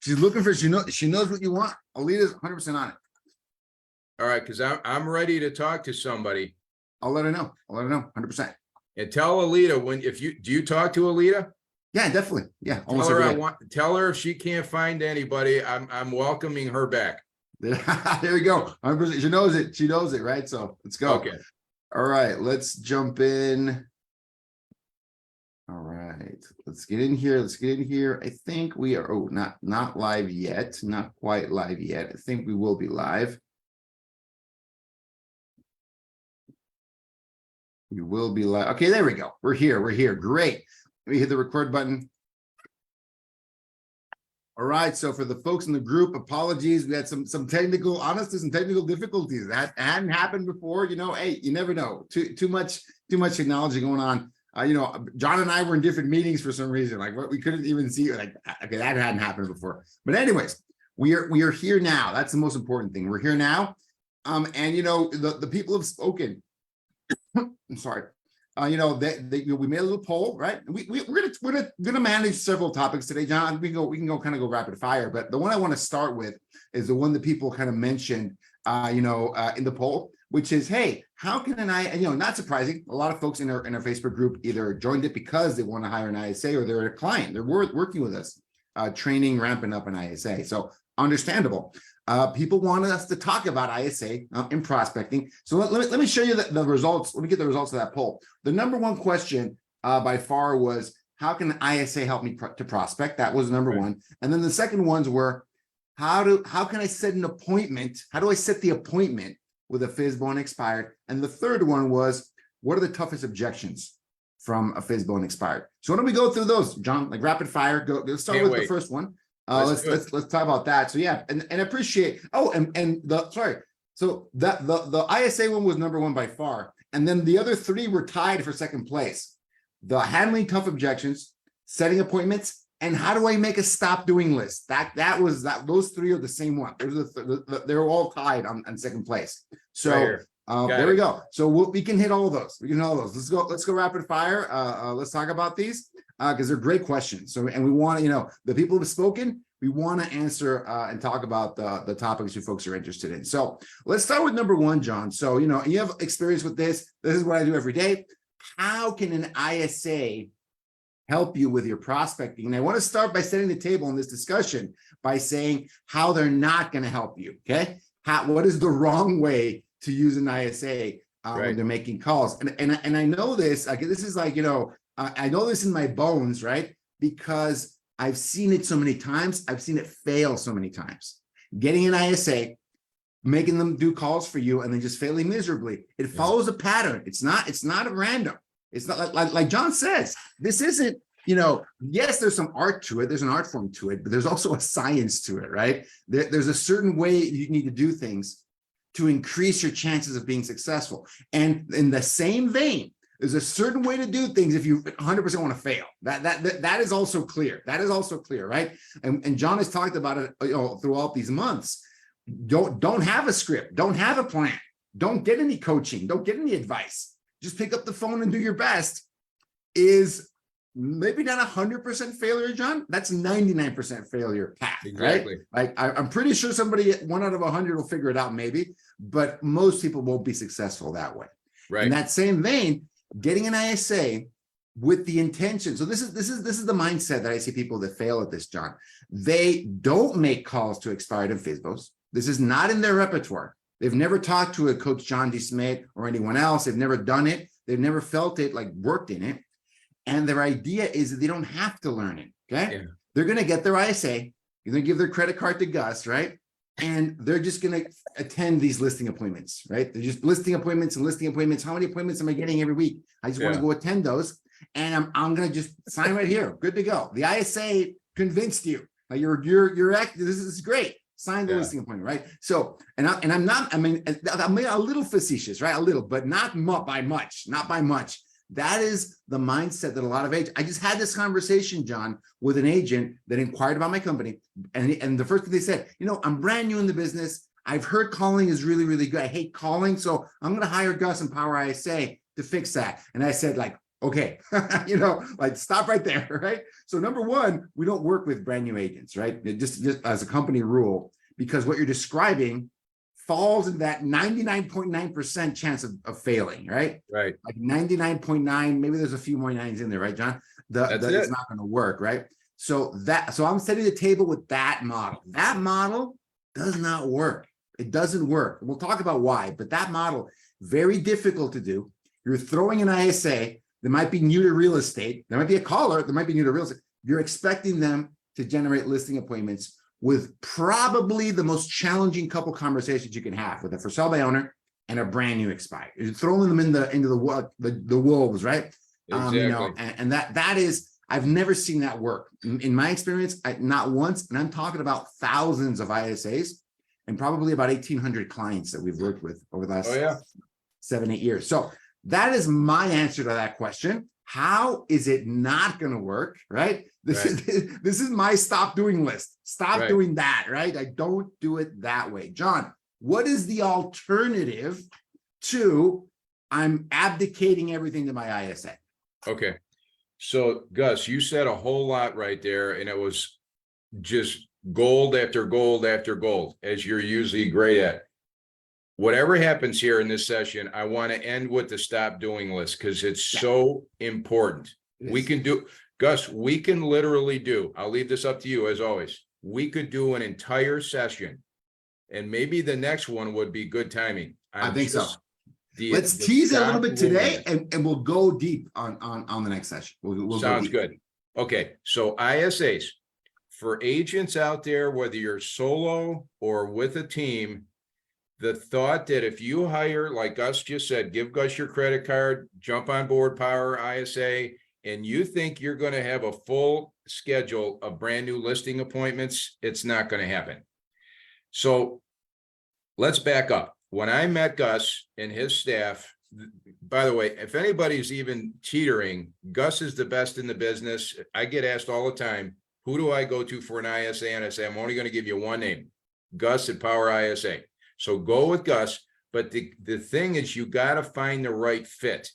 She's looking for, she knows what you want. Alita's 100% on it. All right, because I'm ready to talk to somebody. I'll let her know. 100%. And tell Alita do you talk to Alita? Yeah, definitely. Yeah. Tell her if she can't find anybody, I'm welcoming her back. There we go. 100%. She knows it. She knows it, right? So let's go. Okay. All right, let's jump in. All right, let's get in here. I think we are not live yet. Not quite live yet. I think we will be live. We will be live. Okay, there we go. We're here. Great. Let me hit the record button. All right, so for the folks in the group, apologies. We had some technical difficulties. That hadn't happened before. Hey, you never know. Too much technology going on. John and I were in different meetings for some reason. Like what we couldn't even see. Like, okay, that hadn't happened before. But anyways, we are here now. That's the most important thing. We're here now. And the people have spoken. I'm sorry. We made a little poll, right? We're gonna manage several topics today, John. We can go rapid fire, but the one I want to start with is the one that people kind of mentioned, in the poll, which is, hey, how can not surprising, a lot of folks in our Facebook group either joined it because they want to hire an ISA or they're a client, they're working with us, training, ramping up an ISA. So understandable. People wanted us to talk about ISA in prospecting. So let me show you the results. Let me get the results of that poll. The number one question by far was, how can ISA help me to prospect? That was number one. And then the second ones were, how can I set an appointment? How do I set the appointment with a FSBO and expired? And the third one was, what are the toughest objections from a FSBO and expired? So why don't we go through those, John, like rapid fire? Let's start with the first one. Let's talk about that. So yeah, and appreciate. Oh, so that the ISA one was number one by far, and then the other three were tied for second place. The handling tough objections, setting appointments, and how do I make a stop doing list? Those three are the same one. They're all tied on second place. So there we go. So we can hit all of those. Let's go rapid fire. Let's talk about these. Because they're great questions. So, and we want to, the people who have spoken, we want to answer and talk about the topics you folks are interested in. So let's start with number one, John. So, you have experience with this. This is what I do every day. How can an ISA help you with your prospecting? And I want to start by setting the table in this discussion by saying how they're not going to help you. Okay. What is the wrong way to use an ISA when they're making calls? And I know this, this is like, I know this in my bones, right? Because I've seen it so many times. I've seen it fail so many times. Getting an ISA, making them do calls for you, and then just failing miserably. It follows a pattern. It's not random. It's not like John says. This isn't, yes, there's some art to it. There's an art form to it, but there's also a science to it, right? There's a certain way you need to do things to increase your chances of being successful. And in the same vein, there's a certain way to do things if you 100% want to fail. That is also clear. That is also clear, right? And John has talked about it throughout these months. Don't have a script. Don't have a plan. Don't get any coaching. Don't get any advice. Just pick up the phone and do your best. Is maybe not 100% failure, John. That's 99% failure path, exactly. Right? Like I'm pretty sure somebody 1 out of 100 will figure it out, maybe, but most people won't be successful that way. Right. In that same vein, getting an ISA with the intention. So this is the mindset that I see people that fail at this, John. They don't make calls to expired and FSBOs. This is not in their repertoire. They've never talked to a coach John DeSmedt or anyone else. They've never done it. They've never felt it, like worked in it. And their idea is that they don't have to learn it. Okay. Yeah. They're going to get their ISA. They're going to give their credit card to Gus, right? And they're just going to attend these listing appointments, right? They're just listing appointments and listing appointments. How many appointments am I getting every week? I just want to go attend those. And I'm going to just sign right here. Good to go. The ISA convinced you. You're active. This is great. Sign the listing appointment, right? So, I'm a little facetious, right? A little, but not by much. That is the mindset that a lot of agents. I just had this conversation, John, with an agent that inquired about my company. And the first thing they said, I'm brand new in the business. I've heard calling is really, really good. I hate calling. So I'm going to hire Gus and Power ISA to fix that. And I said, like, Okay, like stop right there, right? So number one, we don't work with brand new agents, right? Just as a company rule, because what you're describing falls in that 99.9% chance of failing, right? Right. Like 99.9, maybe there's a few more nines in there, right, John? That's It's it. not going to work, right? So I'm setting the table with that model. That model does not work. It doesn't work. We'll talk about why, but that model, very difficult to do. You're throwing an ISA that might be new to real estate. There might be a caller that might be new to real estate. You're expecting them to generate listing appointments with probably the most challenging couple conversations you can have with a for sale by owner and a brand new expired. You're throwing them into the wolves, right? Exactly. And that is, I've never seen that work. In my experience, not once, and I'm talking about thousands of ISAs and probably about 1,800 clients that we've worked with over the last 7-8 years. So that is my answer to that question. How is it not going to work, right? This is my stop doing list. Stop doing that, right? I don't do it that way. John, what is the alternative to I'm abdicating everything to my ISA? Okay. So Gus, you said a whole lot right there, and it was just gold after gold after gold, as you're usually great at. Whatever happens here in this session, I want to end with the stop doing list because it's so important. We can do, Gus, we can literally do, I'll leave this up to you as always. We could do an entire session, and maybe the next one would be good timing. I think so. Let's The tease it a little stop bit today, doing and we'll go deep on the next session. We'll Sounds go deep. good. Okay, so ISAs for agents out there, whether you're solo or with a team, the thought that if you hire, like Gus just said, give Gus your credit card, jump on board Power ISA, and you think you're going to have a full schedule of brand new listing appointments, it's not going to happen. So let's back up. When I met Gus and his staff, by the way, if anybody's even teetering, Gus is the best in the business. I get asked all the time, who do I go to for an ISA? And I say, I'm only going to give you one name, Gus at Power ISA. So go with Gus. But the thing is, you got to find the right fit.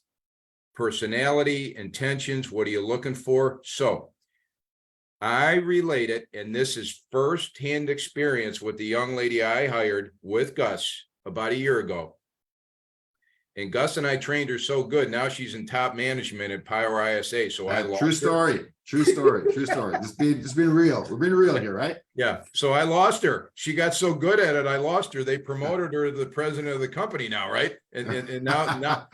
Personality, intentions, what are you looking for? So I relate it, and this is firsthand experience with the young lady I hired with Gus about a year ago. And Gus and I trained her so good. Now she's in top management at Power ISA. So I lost True story. Her. True story. True story. Just being real. We're being real here, right? Yeah. So I lost her. She got so good at it. I lost her. They promoted her to the president of the company now, right? And now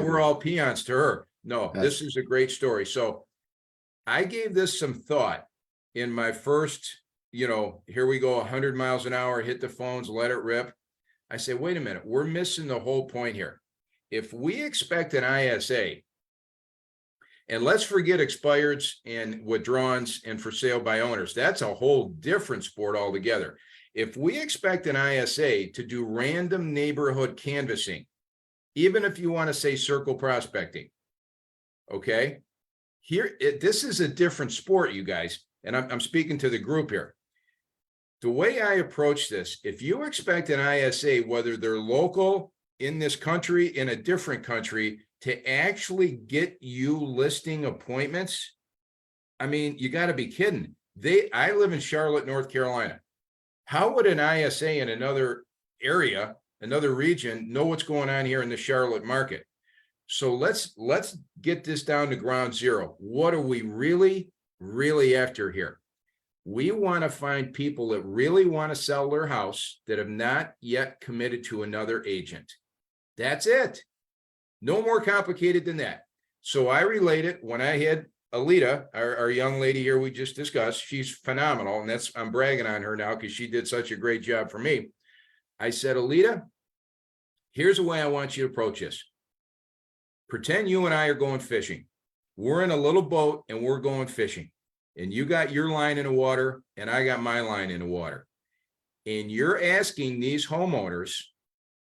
we're all peons to her. No, this is a great story. So I gave this some thought in my first, here we go, 100 miles an hour, hit the phones, let it rip. I say, wait a minute, we're missing the whole point here. If we expect an ISA, and let's forget expireds and withdrawals and for sale by owners, that's a whole different sport altogether. If we expect an ISA to do random neighborhood canvassing, even if you want to say circle prospecting, okay, this is a different sport, you guys, and I'm speaking to the group here. The way I approach this, if you expect an ISA, whether they're local in this country, in a different country, to actually get you listing appointments, I mean, you got to be kidding. I live in Charlotte, North Carolina. How would an ISA in another area, another region, know what's going on here in the Charlotte market? So let's get this down to ground zero. What are we really, really after here? We want to find people that really want to sell their house that have not yet committed to another agent. That's it. No more complicated than that. So I relate it when I had Alita, our young lady here we just discussed. She's phenomenal. And I'm bragging on her now because she did such a great job for me. I said, Alita, here's the way I want you to approach this. Pretend you and I are going fishing. We're in a little boat and we're going fishing. And you got your line in the water and I got my line in the water. And you're asking these homeowners,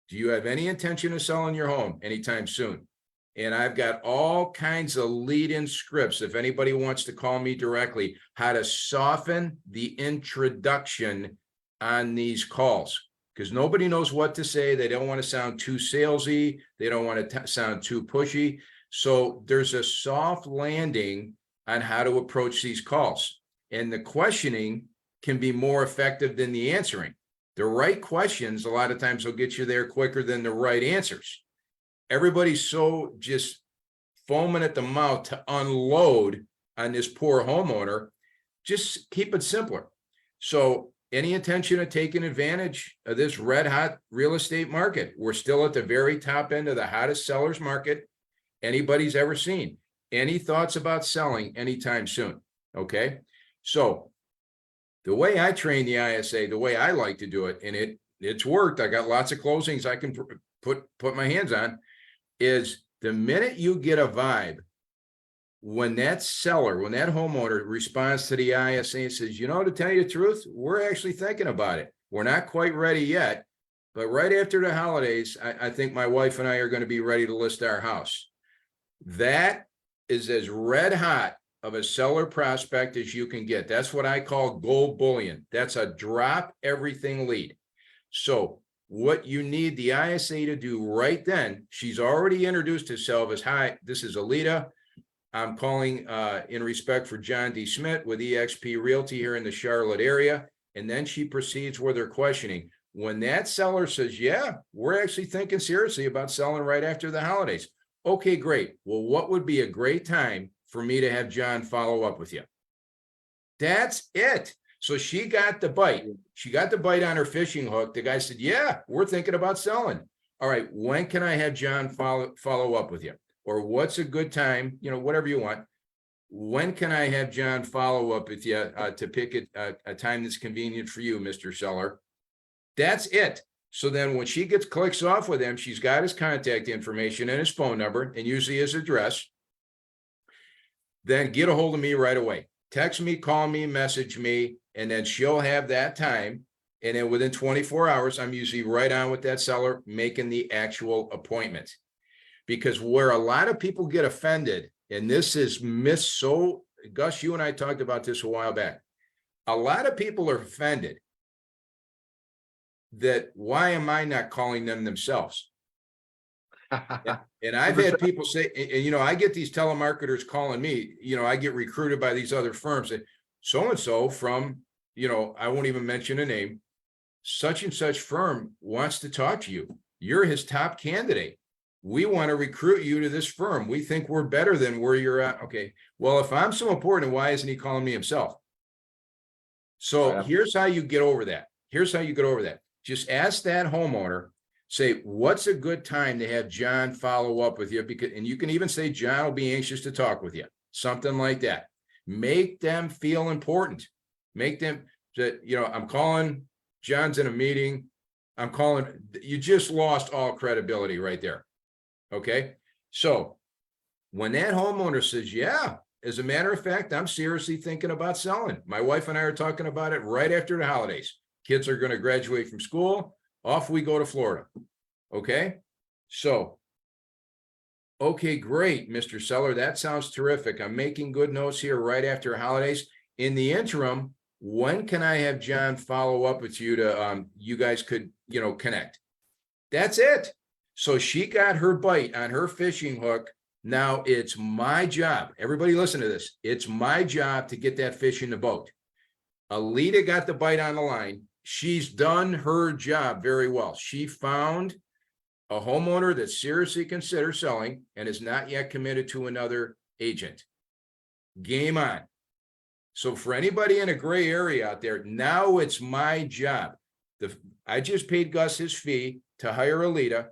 do you have any intention of selling your home anytime soon? And I've got all kinds of lead-in scripts. If anybody wants to call me directly, how to soften the introduction on these calls. Because nobody knows what to say. They don't want to sound too salesy. They don't want to sound too pushy. So there's a soft landing on how to approach these calls. And the questioning can be more effective than the answering. The right questions, a lot of times, will get you there quicker than the right answers. Everybody's so just foaming at the mouth to unload on this poor homeowner. Just keep it simpler. So any intention of taking advantage of this red hot real estate market? We're still at the very top end of the hottest sellers market anybody's ever seen. Any thoughts about selling anytime soon? Okay. So the way I train the ISA, the way I like to do it, and it's worked. I got lots of closings I can put my hands on, is the minute you get a vibe, when that seller, when that homeowner responds to the ISA and says, you know, to tell you the truth, we're actually thinking about it. We're not quite ready yet, but right after the holidays, I think my wife and I are going to be ready to list our house. That is as red hot of a seller prospect as you can get. That's what I call gold bullion. That's a drop everything lead. So what you need the ISA to do right then, she's already introduced herself as, hi, this is Alita. I'm calling in respect for John DeSmedt with eXp Realty here in the Charlotte area. And then she proceeds with her questioning. When that seller says, yeah, we're actually thinking seriously about selling right after the holidays. Okay, great. Well, what would be a great time for me to have John follow up with you? That's it. So she got the bite. She got the bite on her fishing hook. The guy said, yeah, we're thinking about selling. All right, when can I have John follow up with you? Or what's a good time, you know, whatever you want. When can I have John follow up with you to pick a time that's convenient for you, Mr. Seller? That's it. So then when she clicks off with him, she's got his contact information and his phone number and usually his address. Then get a hold of me right away. Text me, call me, message me, and then she'll have that time. And then within 24 hours, I'm usually right on with that seller making the actual appointment. Because where a lot of people get offended, and this is missed so, Gus, you and I talked about this a while back. A lot of people are offended that why am I not calling them themselves? And I've had people say, and you know, I get these telemarketers calling me, you know, I get recruited by these other firms that so-and-so from, you know, I won't even mention a name, such and such firm wants to talk to you. You're his top candidate. We want to recruit you to this firm. We think we're better than where you're at. Okay. Well, if I'm so important, why isn't he calling me himself? So here's how you get over that. Here's how you get over that. Just ask that homeowner, say, what's a good time to have John follow up with you? Because, and you can even say, John will be anxious to talk with you. Something like that. Make them feel important. Make them that, you know, I'm calling, John's in a meeting. I'm calling, you just lost all credibility right there. Okay. So when that homeowner says, yeah, as a matter of fact, I'm seriously thinking about selling. My wife and I are talking about it right after the holidays. Kids are going to graduate from school. Off we go to Florida. Okay. So, okay, great, Mr. Seller. That sounds terrific. I'm making good notes here right after holidays. In the interim, when can I have John follow up with you to, you guys could, you know, connect? That's it. So she got her bite on her fishing hook. Now it's my job. Everybody listen to this. It's my job to get that fish in the boat. Alita got the bite on the line. She's done her job very well. She found a homeowner that seriously considers selling and is not yet committed to another agent. Game on. So for anybody in a gray area out there, now it's my job. I just paid Gus his fee to hire Alita.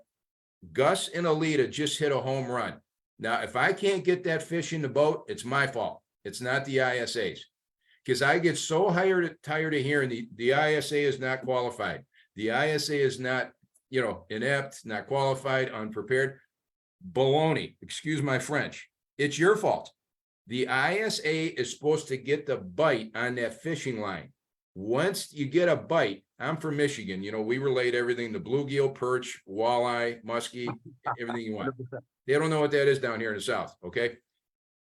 Gus and Alita just hit a home run. Now, if I can't get that fish in the boat, it's my fault. It's not the ISA's. Because I get so tired of hearing the ISA is not qualified. The ISA is not, you know, inept, not qualified, unprepared. Baloney, excuse my French. It's your fault. The ISA is supposed to get the bite on that fishing line. Once you get a bite, I'm from Michigan. You know, we relate everything to bluegill, perch, walleye, muskie, everything you want. 100%. They don't know what that is down here in the South, okay?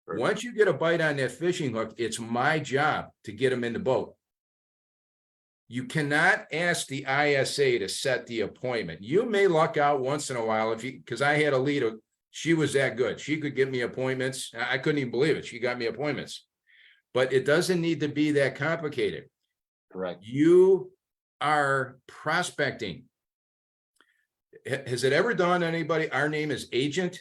Sure. Once you get a bite on that fishing hook, it's my job to get them in the boat. You cannot ask the ISA to set the appointment. You may luck out once in a while if you, because I had Alita She was that good. She could get me appointments. I couldn't even believe it. She got me appointments. But it doesn't need to be that complicated. Correct. You are prospecting. Has it ever dawned on anybody? Our name is agent.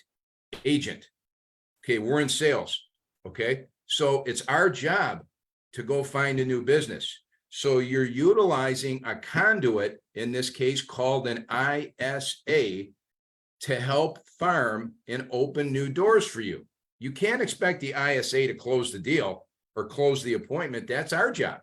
Okay, we're in sales. Okay, so it's our job to go find a new business. So you're utilizing a conduit, in this case called an ISA, to help farm and open new doors for you. You can't expect the ISA to close the deal or close the appointment. That's our job.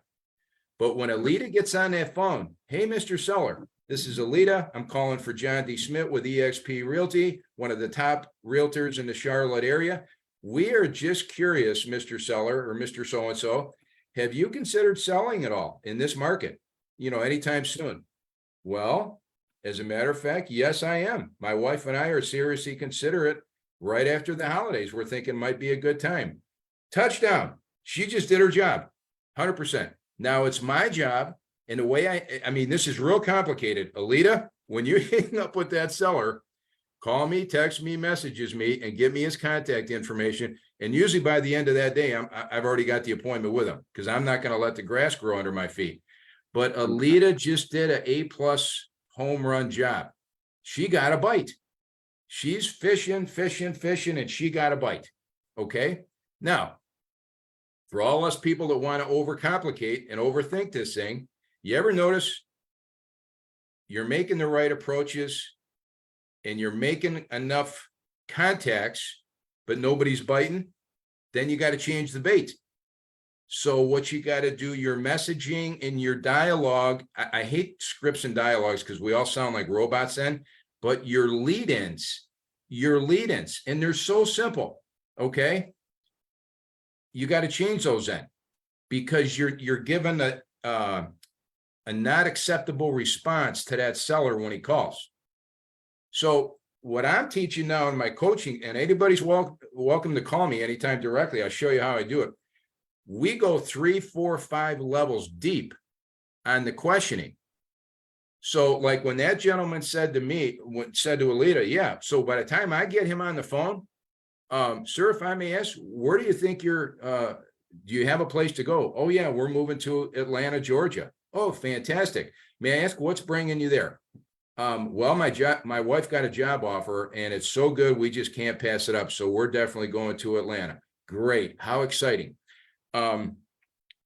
But when Alita gets on that phone, hey, Mr. Seller, this is Alita. I'm calling for John DeSmedt with eXp Realty, one of the top realtors in the Charlotte area. We are just curious, Mr. Seller or Mr. So-and-so, have you considered selling at all in this market, anytime soon? Well, as a matter of fact, yes, I am. My wife and I are seriously considering it right after the holidays. We're thinking it might be a good time. Touchdown. She just did her job, 100%. Now it's my job, and the way I mean, this is real complicated. Alita, when you hang up with that seller, call me, text me, messages me, and give me his contact information. And usually by the end of that day, I've already got the appointment with him, because I'm not going to let the grass grow under my feet. But Alita just did an A+ home run job. She got a bite. She's fishing, and she got a bite. Okay. Now, for all us people that want to overcomplicate and overthink this thing, you ever notice you're making the right approaches and you're making enough contacts, but nobody's biting? Then you got to change the bait. So what you got to do, your messaging and your dialogue, I hate scripts and dialogues because we all sound like robots then, but your lead-ins, and they're so simple, okay? You got to change those in, because you're given a not acceptable response to that seller when he calls. So what I'm teaching now in my coaching, and anybody's welcome to call me anytime directly, I'll show you how I do it. We go 3, 4, 5 levels deep on the questioning. So like when that gentleman said to Alita, yeah, so by the time I get him on the phone, sir, if I may ask, where do you think do you have a place to go? Oh yeah, we're moving to Atlanta, Georgia. Oh, fantastic. May I ask what's bringing you there? Well, my wife got a job offer and it's so good, we just can't pass it up. So we're definitely going to Atlanta. Great. How exciting.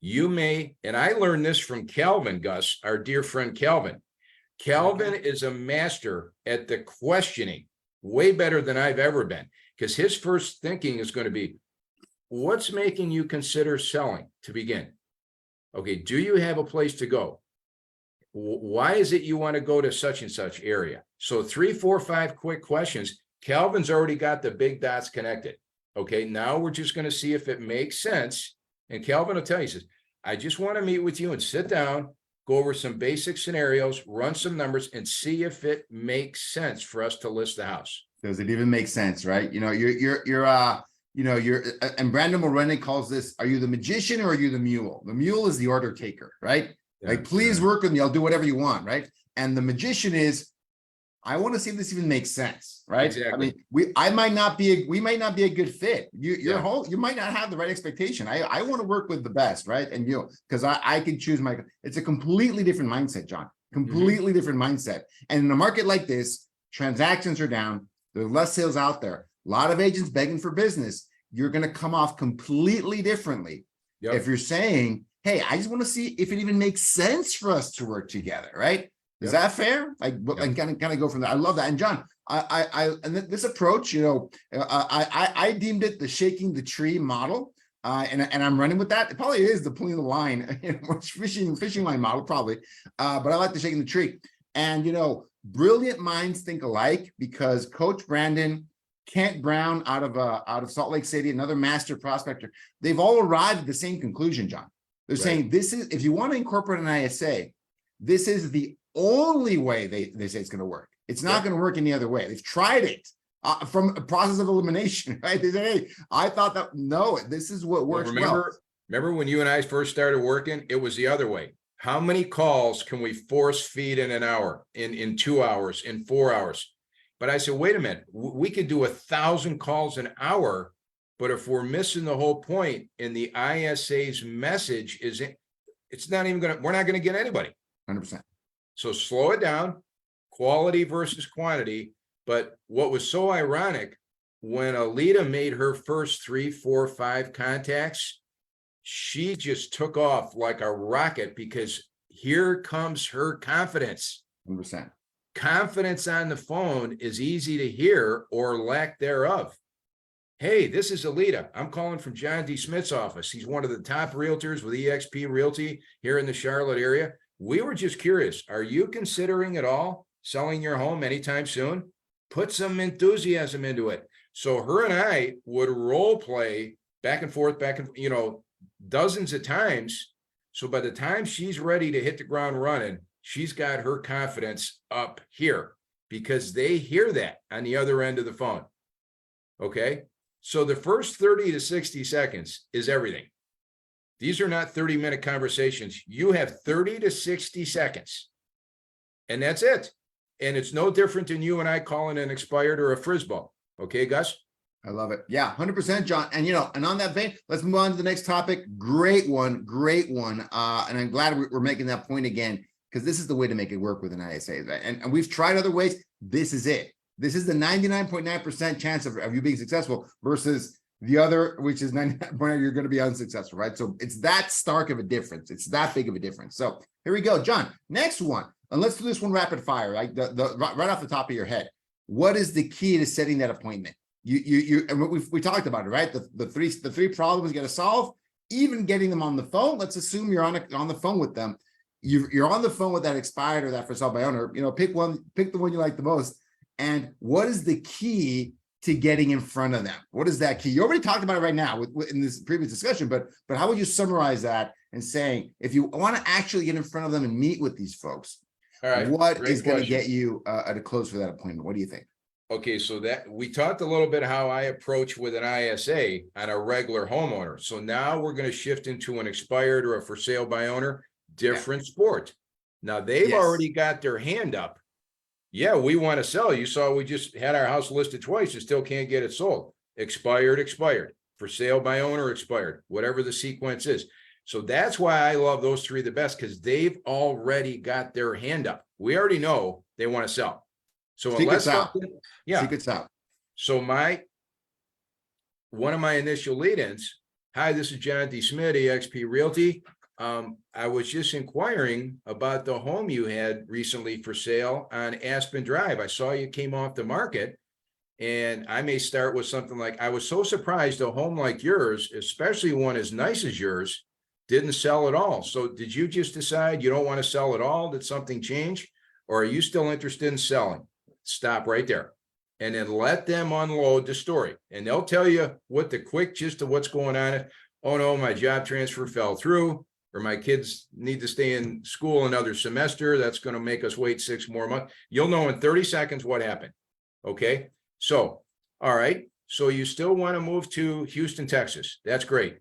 You may, and I learned this from Calvin, Gus, our dear friend Calvin. Calvin is a master at the questioning, way better than I've ever been, because his first thinking is going to be, what's making you consider selling to begin? Okay, do you have a place to go? Why is it you want to go to such and such area? So 3, 4, 5 quick questions. Calvin's already got the big dots connected. Okay, now we're just going to see if it makes sense. And Calvin will tell you, he says, I just want to meet with you and sit down, go over some basic scenarios, run some numbers, and see if it makes sense for us to list the house. Does it even make sense, right? And Brandon Moreno calls this, are you the magician or are you the mule? The mule is the order taker, right? Yeah, like, please work with me, I'll do whatever you want, right? And the magician is, I want to see if this even makes sense, right? Exactly. I mean, we might not be a good fit. You might not have the right expectation. I want to work with the best, right? And because I can choose it's a completely different mindset, John. Completely different mindset. And in a market like this, transactions are down. There's less sales out there. A lot of agents begging for business. You're going to come off completely differently if you're saying, hey, I just want to see if it even makes sense for us to work together, right? Is that fair? Like kind of go from there. I love that. And John, and this approach, I deemed it the shaking the tree model, and I'm running with that. It probably is the pulling the line, fishing line model, probably. But I like the shaking the tree. And brilliant minds think alike, because Coach Brandon, Kent Brown out of Salt Lake City, another master prospector, they've all arrived at the same conclusion, John. They're saying this is, if you want to incorporate an ISA, this is the only way they say it's going to work. It's not going to work any other way. They've tried it from a process of elimination, right? They say, hey, I thought that, no, this is what works. Remember when you and I first started working, it was the other way. How many calls can we force feed in an hour, in 2 hours, in 4 hours? But I said, wait a minute, we could do 1,000 calls an hour, but if we're missing the whole point and the ISA's message is, it's not even we're not gonna get anybody. 100%. So slow it down, quality versus quantity. But what was so ironic, when Alita made her first 3, 4, 5 contacts, she just took off like a rocket, because here comes her confidence. 100%. Confidence on the phone is easy to hear, or lack thereof. Hey, this is Alita. I'm calling from John DeSmed's office. He's one of the top realtors with eXp Realty here in the Charlotte area. We were just curious. Are you considering at all selling your home anytime soon? Put some enthusiasm into it. So her and I would role play back and forth, dozens of times. So by the time she's ready to hit the ground running, she's got her confidence up here, because they hear that on the other end of the phone. Okay. So the first 30 to 60 seconds is everything. These are not 30-minute conversations. You have 30 to 60 seconds, and that's it. And it's no different than you and I calling an expired or a FSBO. Okay, Gus? I love it. Yeah, 100%, John. And, and on that vein, let's move on to the next topic. Great one. And I'm glad we're making that point again, because this is the way to make it work with an ISA. Right? And we've tried other ways. This is it. This is the 99.9% chance of you being successful versus the other, which is 99.9% you're going to be unsuccessful, right? So it's that stark of a difference. It's that big of a difference. So here we go, John. Next one, and let's do this one rapid fire, right? Right off the top of your head. What is the key to setting that appointment? And we talked about it, right? The three problems you got to solve. Even getting them on the phone. Let's assume you're on the phone with them. You're on the phone with that expired or that for sale by owner. Pick the one you like the most. And what is the key to getting in front of them? What is that key? You already talked about it right now in this previous discussion, but how would you summarize that and saying, if you want to actually get in front of them and meet with these folks, all right, what is going to get you at a close for that appointment? What do you think? Okay, so that we talked a little bit how I approach with an ISA on a regular homeowner. So now we're going to shift into an expired or a for sale by owner, different sport. Now they've already got their hand up. Yeah, we want to sell. You saw we just had our house listed twice and still can't get it sold. Expired, for sale by owner, expired, whatever the sequence is. So that's why I love those three the best, because they've already got their hand up. We already know they want to sell. So Secret's out. Secret's out. So one of my initial lead-ins, hi, this is John DeSmedt, eXp Realty. I was just inquiring about the home you had recently for sale on Aspen Drive. I saw you came off the market, and I may start with something like, I was so surprised a home like yours, especially one as nice as yours, didn't sell at all. So did you just decide you don't want to sell at all? Did something change? Or are you still interested in selling? Stop right there. And then let them unload the story. And they'll tell you what the quick gist of what's going on. Oh no, my job transfer fell through, or my kids need to stay in school another semester. That's going to make us wait 6 more months. You'll know in 30 seconds what happened. Okay. So, all right. So you still want to move to Houston, Texas. That's great.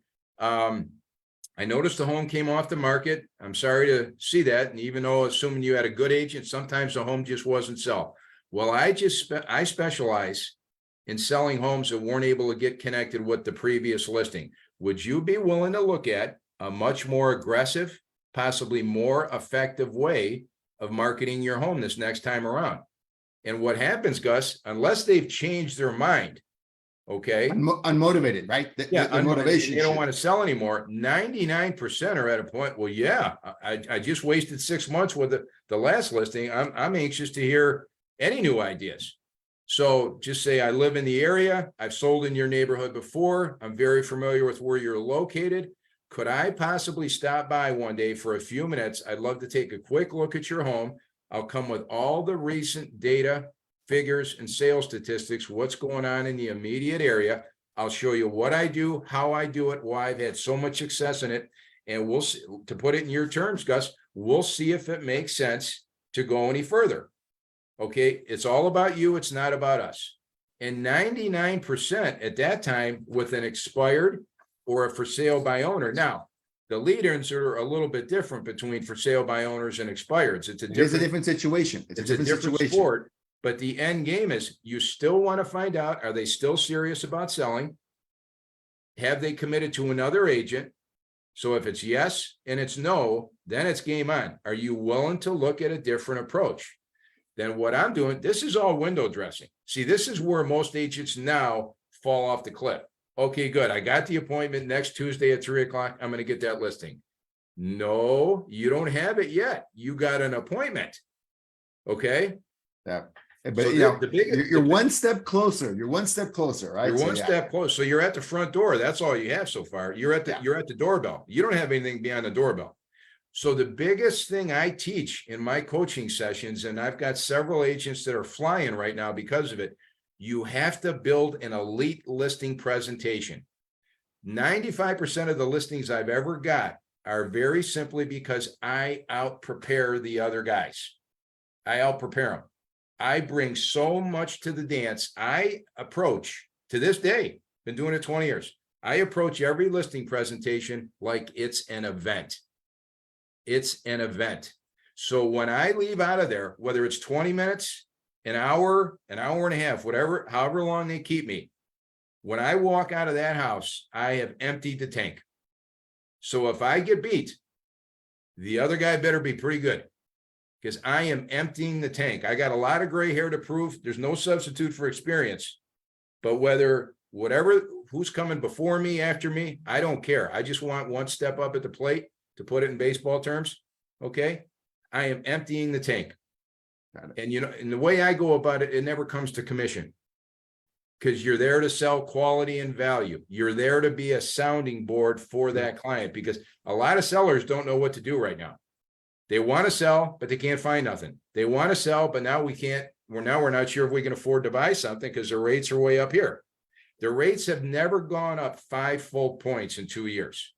I noticed the home came off the market. I'm sorry to see that. And even though assuming you had a good agent, sometimes the home just wasn't sell. Well, I specialize in selling homes that weren't able to get connected with the previous listing. Would you be willing to look at a much more aggressive, possibly more effective way of marketing your home this next time around? And what happens, Gus, unless they've changed their mind, okay? Unmotivated, right? The motivation. They don't want to sell anymore. 99% are at a point, well, yeah, I just wasted 6 months with the last listing. I'm anxious to hear any new ideas. So just say, I live in the area. I've sold in your neighborhood before. I'm very familiar with where you're located. Could I possibly stop by one day for a few minutes? I'd love to take a quick look at your home. I'll come with all the recent data, figures, and sales statistics, what's going on in the immediate area. I'll show you what I do, how I do it, why I've had so much success in it. And we'll see, to put it in your terms, Gus, we'll see if it makes sense to go any further. Okay, it's all about you. It's not about us. And 99% at that time with an expired or a for sale by owner. Now, the lead-ins are a little bit different between for sale by owners and expireds. It's a different situation. It's a different sport. But the end game is you still want to find out, are they still serious about selling? Have they committed to another agent? So if it's yes and it's no, then it's game on. Are you willing to look at a different approach? Then what I'm doing, this is all window dressing. See, this is where most agents now fall off the cliff. Okay, good. I got the appointment next Tuesday at 3:00. I'm going to get that listing. No, you don't have it yet. You got an appointment. Okay. Yeah. But So you know, the biggest, you're one step closer. You're one step closer, right? you're So, one yeah. step close. So you're at the front door. That's all you have so far. You're at the Yeah. you're at the doorbell. You don't have anything beyond the doorbell. So the biggest thing I teach in my coaching sessions, and I've got several agents that are flying right now because of it, you have to build an elite listing presentation. 95% of the listings I've ever got are very simply because I out-prepare the other guys. I out-prepare them. I bring so much to the dance. I approach, to this day, been doing it 20 years. I approach every listing presentation like it's an event. It's an event. So when I leave out of there, whether it's 20 minutes, an hour and a half, whatever, however long they keep me, when I walk out of that house, I have emptied the tank. So if I get beat, the other guy better be pretty good, because I am emptying the tank. I got a lot of gray hair to prove. There's no substitute for experience. But who's coming before me, after me, I don't care. I just want one step up at the plate, to put it in baseball terms. Okay. I am emptying the tank. And and the way I go about it, it never comes to commission, because you're there to sell quality and value. You're there to be a sounding board for that client, because a lot of sellers don't know what to do right now. They want to sell, but they can't find nothing. They want to sell, but now we're not sure if we can afford to buy something because the rates are way up here. The rates have never gone up 5 full points in 2 years.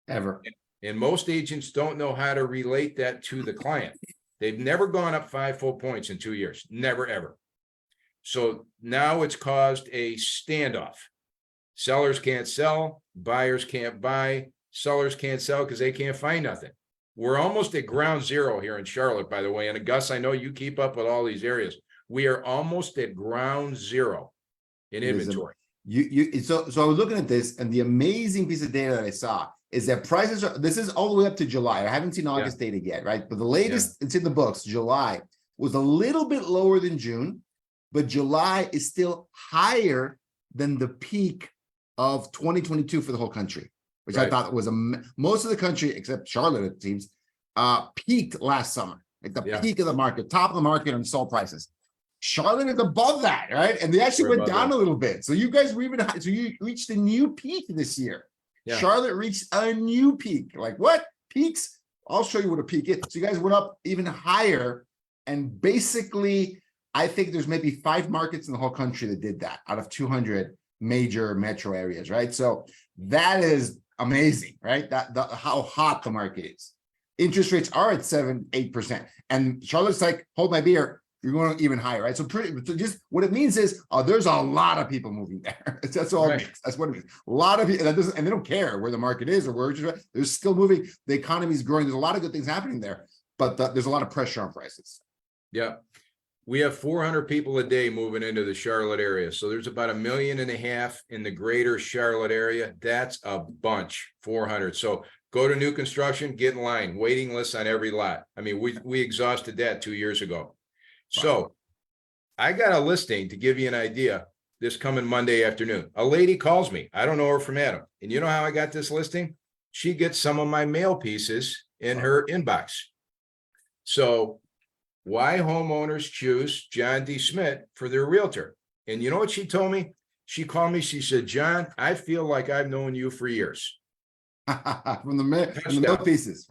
Ever. And most agents don't know how to relate that to the client. They've never gone up 5 full points in 2 years. Never, ever. So now it's caused a standoff. Sellers can't sell, buyers can't buy, sellers can't sell because they can't find nothing. We're almost at ground zero here in Charlotte, by the way. And Gus, I know you keep up with all these areas. We are almost at ground zero in inventory. So I was looking at this, and the amazing piece of data that I saw is that prices are, this is all the way up to July. I haven't seen August data yet, right? But the latest, it's in the books, July was a little bit lower than June, but July is still higher than the peak of 2022 for the whole country, which I thought was most of the country, except Charlotte, it seems, peaked last summer, like the peak of the market, top of the market on sold prices. Charlotte is above that, right? And they actually went down a little bit. So you guys were even high. So you reached a new peak this year. Yeah. Charlotte reached a new peak. Like what? Peaks? I'll show you what a peak is. So you guys went up even higher. And basically, I think there's maybe 5 markets in the whole country that did that out of 200 major metro areas, right? So that is amazing, right? How hot the market is. Interest rates are at 7-8%. And Charlotte's like, hold my beer. You're going even higher, right? So just what it means is, there's a lot of people moving there. That's all. Right. That's what it means. A lot of people, and they don't care where the market is or where they're still moving. The economy is growing. There's a lot of good things happening there, but there's a lot of pressure on prices. Yeah, we have 400 people a day moving into the Charlotte area. So there's about 1.5 million in the greater Charlotte area. That's a bunch, 400. So go to new construction, get in line, waiting lists on every lot. I mean, we exhausted that 2 years ago. So I got a listing to give you an idea this coming Monday afternoon. A lady calls me. I don't know her from Adam. And you know how I got this listing? She gets some of my mail pieces in her inbox. So why homeowners choose John DeSmedt for their realtor? And you know what she told me? She called me. She said, John, I feel like I've known you for years. From the mail pieces.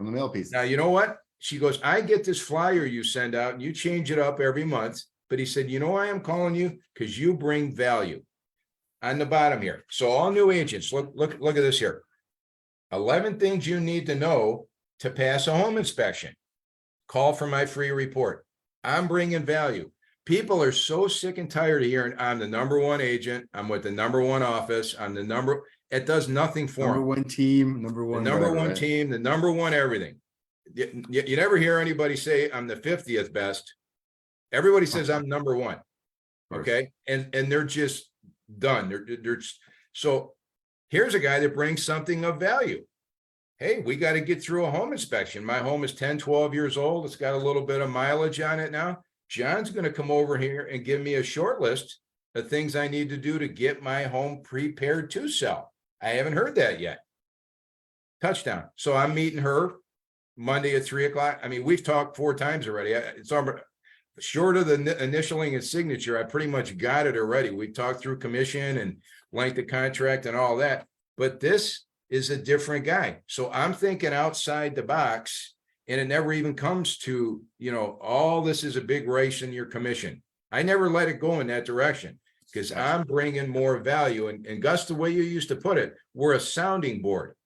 Now, you know what? She goes, I get this flyer you send out and you change it up every month. But he said, you know why I'm calling you? Because you bring value. On the bottom here. So all new agents, look at this here. 11 things you need to know to pass a home inspection. Call for my free report. I'm bringing value. People are so sick and tired of hearing I'm the #1 agent. I'm with the #1 office. It does nothing for them. #1 team, #1 team, the #1 everything. You never hear anybody say I'm the 50th best. Everybody says I'm number one. Of course. Okay. And they're just done. So here's a guy that brings something of value. Hey, we got to get through a home inspection. My home is 10, 12 years old. It's got a little bit of mileage on it now. John's going to come over here and give me a short list of things I need to do to get my home prepared to sell. I haven't heard that yet. Touchdown. So I'm meeting her Monday at 3:00. I mean, we've talked 4 times already. It's short of the initialing and signature. I pretty much got it already. We talked through commission and length of contract and all that, but this is a different guy. So I'm thinking outside the box, and it never even comes to, all this is a big race in your commission. I never let it go in that direction because I'm bringing more value. And Gus, the way you used to put it, we're a sounding board.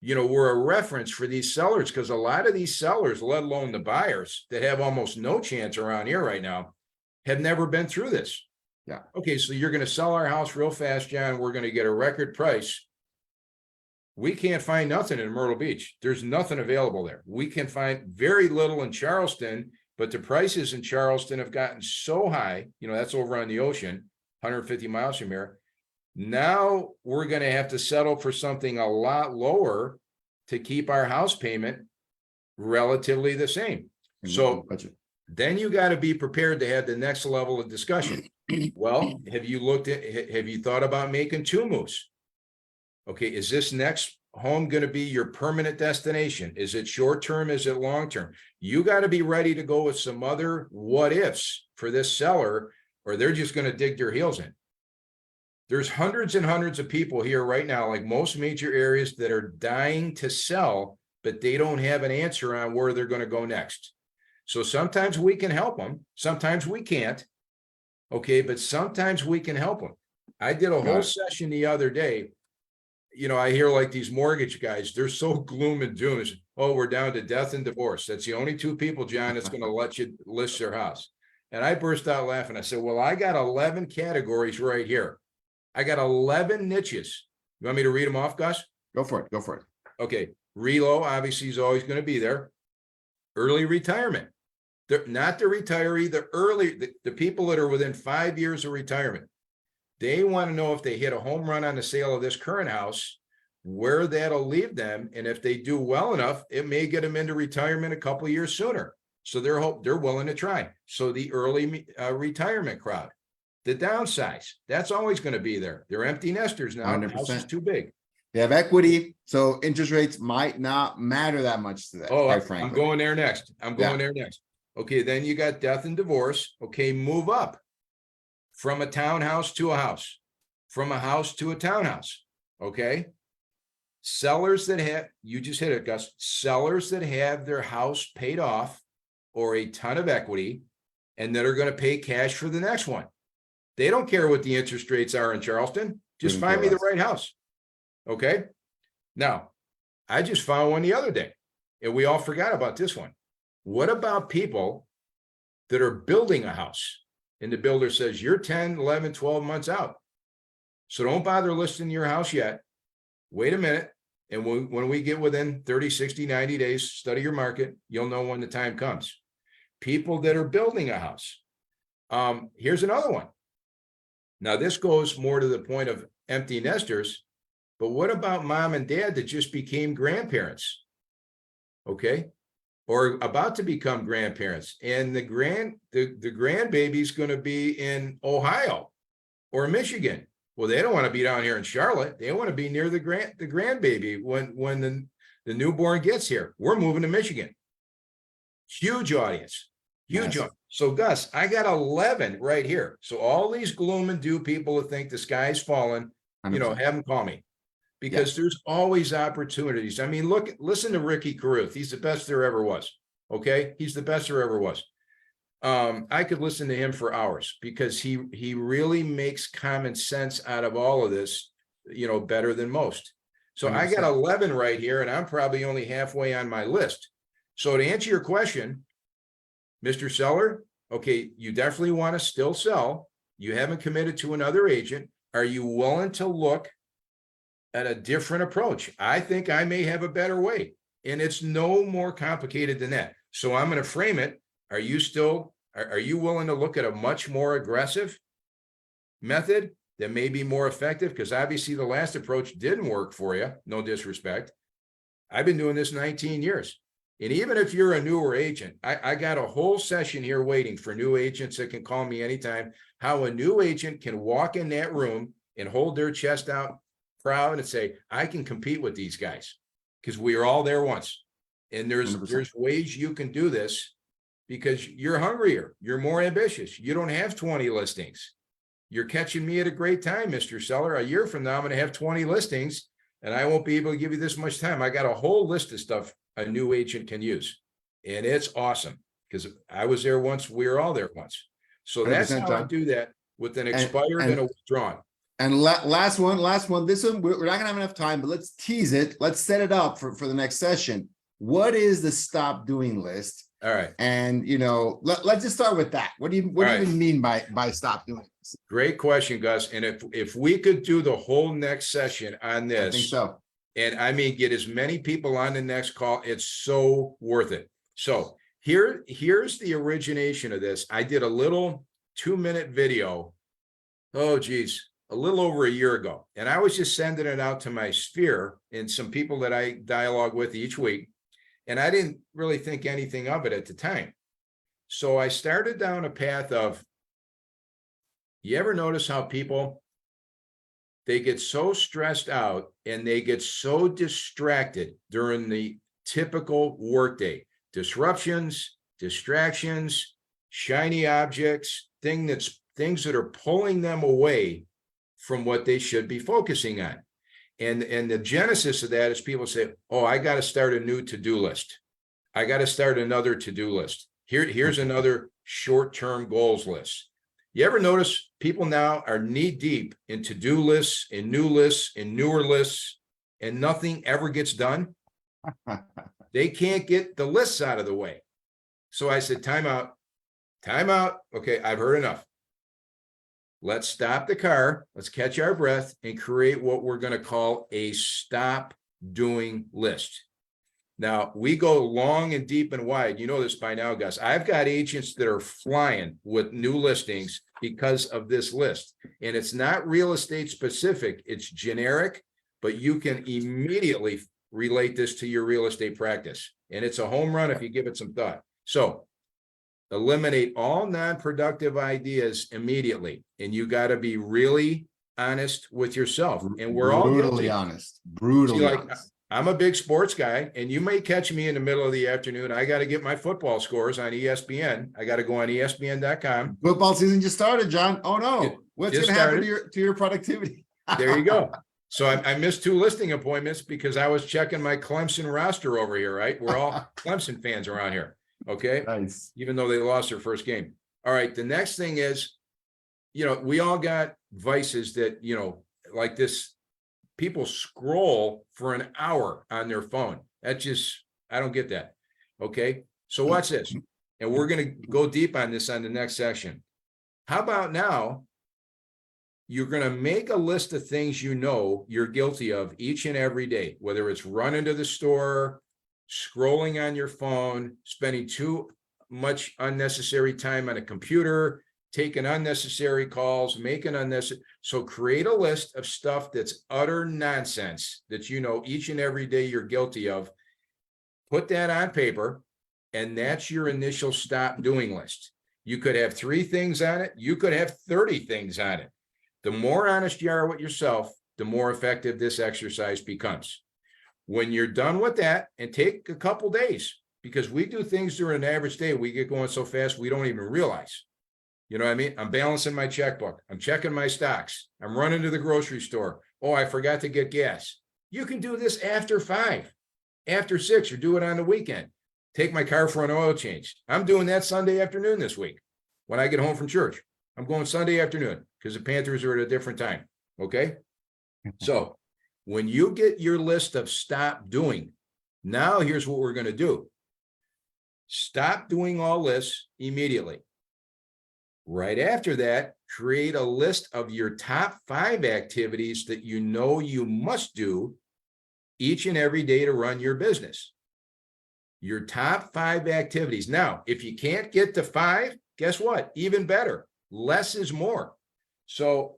We're a reference for these sellers, because a lot of these sellers, let alone the buyers that have almost no chance around here right now, have never been through this. Yeah. Okay, so you're going to sell our house real fast, John. We're going to get a record price. We can't find nothing in Myrtle Beach. There's nothing available there. We can find very little in Charleston, but the prices in Charleston have gotten so high. That's over on the ocean, 150 miles from here. Now we're going to have to settle for something a lot lower to keep our house payment relatively the same. So then you got to be prepared to have the next level of discussion. Well, have you thought about making 2 moves? Okay, is this next home going to be your permanent destination? Is it short-term? Is it long-term? You got to be ready to go with some other what ifs for this seller, or they're just going to dig their heels in. There's hundreds and hundreds of people here right now, like most major areas, that are dying to sell, but they don't have an answer on where they're going to go next. So sometimes we can help them. Sometimes we can't. Okay, but sometimes we can help them. I did a whole session the other day. I hear like these mortgage guys, they're so gloom and doom. It's, we're down to death and divorce. That's the only 2 people, John, that's going to let you list their house. And I burst out laughing. I said, well, I got 11 categories right here. I got 11 niches. You want me to read them off, Gus? Go for it. Okay. Relo, obviously, is always going to be there. Early retirement. Not the retiree, the people that are within 5 years of retirement. They want to know if they hit a home run on the sale of this current house, where that'll leave them. And if they do well enough, it may get them into retirement a couple of years sooner. So they're willing to try. So the early retirement crowd. The downsize, that's always going to be there. They're empty nesters now. 100%. The house is too big. They have equity, so interest rates might not matter that much to them. I'm going there next. Okay, then you got death and divorce. Okay, move up from a townhouse to a house, from a house to a townhouse. Okay, sellers that have, you just hit it, Gus, sellers that have their house paid off or a ton of equity and that are going to pay cash for the next one. They don't care what the interest rates are in Charleston. Just find me the right house. Okay. Now, I just found one the other day, and we all forgot about this one. What about people that are building a house? And the builder says, you're 10, 11, 12 months out. So don't bother listing your house yet. Wait a minute. And when we get within 30, 60, 90 days, study your market, you'll know when the time comes. People that are building a house. Here's another one. Now, this goes more to the point of empty nesters, but what about mom and dad that just became grandparents? Okay. Or about to become grandparents, and the grandbaby's going to be in Ohio or Michigan. Well, they don't want to be down here in Charlotte. They want to be near the grandbaby when the newborn gets here. We're moving to Michigan. Huge audience. Huge. Yes. So Gus, I got 11 right here. So all these gloom and doom people that think the sky's falling, 100%. Have them call me, because there's always opportunities. I mean, listen to Ricky Carruth. He's the best there ever was. Okay. He's the best there ever was. I could listen to him for hours, because he really makes common sense out of all of this, better than most. So 100%. I got 11 right here, and I'm probably only halfway on my list. So to answer your question, Mr. Seller, okay, you definitely want to still sell. You haven't committed to another agent. Are you willing to look at a different approach? I think I may have a better way, and it's no more complicated than that. So I'm going to frame it Are you willing to look at a much more aggressive method that may be more effective? Because obviously the last approach didn't work for you. No disrespect. I've been doing this 19 years. And even if you're a newer agent, I got a whole session here waiting for new agents that can call me anytime, how a new agent can walk in that room and hold their chest out proud and say, I can compete with these guys, because we were all there once. And there's 100%. ways you can do this because you're hungrier, you're more ambitious. You don't have 20 listings. You're catching me at a great time, Mr. Seller. A year from now, I'm going to have 20 listings and I won't be able to give you this much time. I got a whole list of stuff a new agent can use. And it's awesome because I was there once. We were all there once. So that's 100%, how I John. do that with an expired and a withdrawn. And last one. This one, we're not gonna have enough time, but let's tease it. Let's set it up for the next session. What is the stop doing list? All right. And let's just start with that. What do you even mean by stop doing this? Great question, Gus. And if we could do the whole next session on this, I think so. and I mean, get as many people on the next call, it's so worth it. So here's the origination of this. I did a little 2-minute video. Oh, geez, a little over a year ago. And I was just sending it out to my sphere and some people that I dialogue with each week. And I didn't really think anything of it at the time. So I started down a path of, you ever notice how people, they get so stressed out and they get so distracted during the typical workday, disruptions, distractions, shiny objects, things that are pulling them away from what they should be focusing on. And the genesis of that is people say, oh, I got to start a new to-do list. I got to start another to-do list. Here's another short-term goals list. You ever notice people now are knee deep in to-do lists and new lists and newer lists, and nothing ever gets done? They can't get the lists out of the way. So I said, time out. Okay, I've heard enough. Let's stop the car. Let's catch our breath and create what we're going to call a stop doing list. Now, we go long and deep and wide. You know this by now, Gus. I've got agents that are flying with new listings because of this list. And it's not real estate specific. It's generic, but you can immediately relate this to your real estate practice. And it's a home run if you give it some thought. So eliminate all non-productive ideas immediately. And you got to be really honest with yourself. And we're all brutally honest. Brutally honest. I'm a big sports guy, and you may catch me in the middle of the afternoon. I got to get my football scores on ESPN. I got to go on ESPN.com. Football season just started, John. Oh no. What's going to happen to your productivity? There you go. So I missed 2 listing appointments because I was checking my Clemson roster over here, right? We're all Clemson fans around here. Okay. Nice. Even though they lost their first game. All right. The next thing is, we all got vices that, like this, people scroll for an hour on their phone. I don't get that. Okay. So watch this. And we're going to go deep on this on the next section. How about now? You're going to make a list of things you're guilty of each and every day, whether it's running to the store, scrolling on your phone, spending too much unnecessary time on a computer, taking unnecessary calls, making unnecessary. So create a list of stuff that's utter nonsense that each and every day you're guilty of. Put that on paper, and that's your initial stop doing list. You could have 3 things on it. You could have 30 things on it. The more honest you are with yourself, the more effective this exercise becomes. When you're done with that, and take a couple days, because we do things during an average day, we get going so fast we don't even realize. You know what I mean? I'm balancing my checkbook. I'm checking my stocks. I'm running to the grocery store. Oh, I forgot to get gas. You can do this after 5, after 6, or do it on the weekend. Take my car for an oil change. I'm doing that Sunday afternoon this week when I get home from church. I'm going Sunday afternoon because the Panthers are at a different time. Okay. So when you get your list of stop doing, now here's what we're going to do. Stop doing all lists immediately. Right after that, create a list of your top 5 activities that you must do each and every day to run your business. your top 5 activities. Now, if you can't get to 5, guess what? Even better. Less is more. So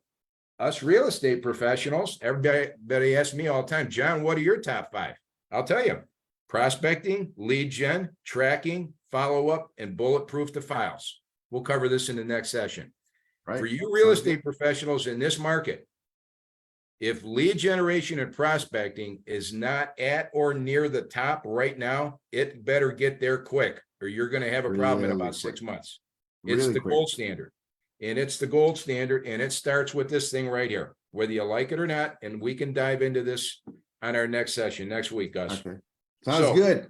us real estate professionals, everybody asks me all the time, John, what are your top 5? I'll tell you, prospecting, lead gen, tracking, follow-up, and bulletproof the files. We'll cover this in the next session. Right. For you real estate professionals in this market, if lead generation and prospecting is not at or near the top right now, it better get there quick, or you're going to have a problem in about 6 months. It's the gold standard. And it's the gold standard, and it starts with this thing right here, whether you like it or not. And we can dive into this on our next session next week, Gus. Okay. Sounds good.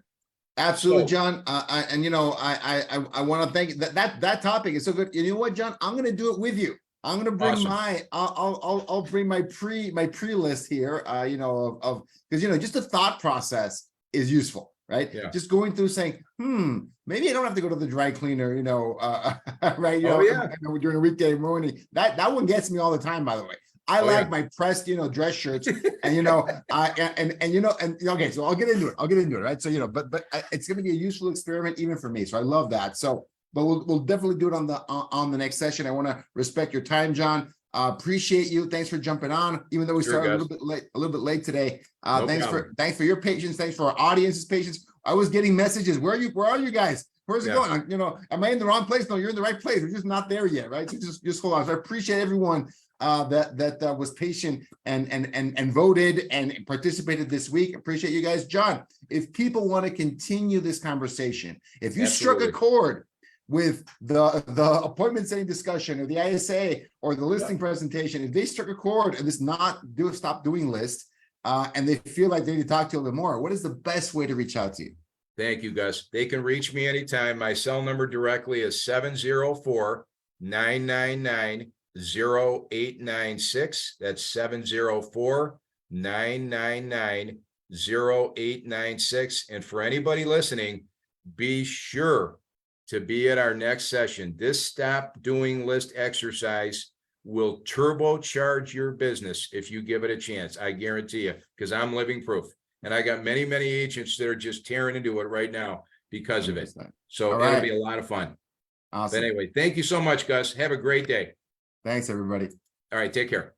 Absolutely, John. I want to thank that topic is so good. You know what, John? I'm going to do it with you. I'm going to bring I'll bring my pre list here. Because just the thought process is useful. Right. Yeah. Just going through saying, maybe I don't have to go to the dry cleaner, right. During a weekday morning. That one gets me all the time, by the way. I like my pressed, dress shirts and, okay, so I'll get into it. Right. So, but it's going to be a useful experiment even for me. So I love that. So, but we'll definitely do it on the next session. I want to respect your time, John. Appreciate you. Thanks for jumping on, even though we started a little bit late today. Thanks for your patience. Thanks for our audience's patience. I was getting messages. Where are you guys? Where's it going? Am I in the wrong place? No, you're in the right place. We're just not there yet, right? So just hold on. So I appreciate everyone that was patient and voted and participated this week. Appreciate you guys. John, if people want to continue this conversation, if you struck a chord with the appointment setting discussion or the ISA or the listing presentation, if they struck a chord and this stop doing list, and they feel like they need to talk to you a little more, what is the best way to reach out to you? Thank you, Gus. They can reach me anytime. My cell number directly is 704-999-0896. That's 704-999-0896. And for anybody listening, be sure to be at our next session. This stop doing list exercise will turbocharge your business if you give it a chance. I guarantee you, because I'm living proof. And I got many, many agents that are just tearing into it right now because of it. So it'll be a lot of fun. Awesome. But anyway, thank you so much, Gus. Have a great day. Thanks, everybody. All right, take care.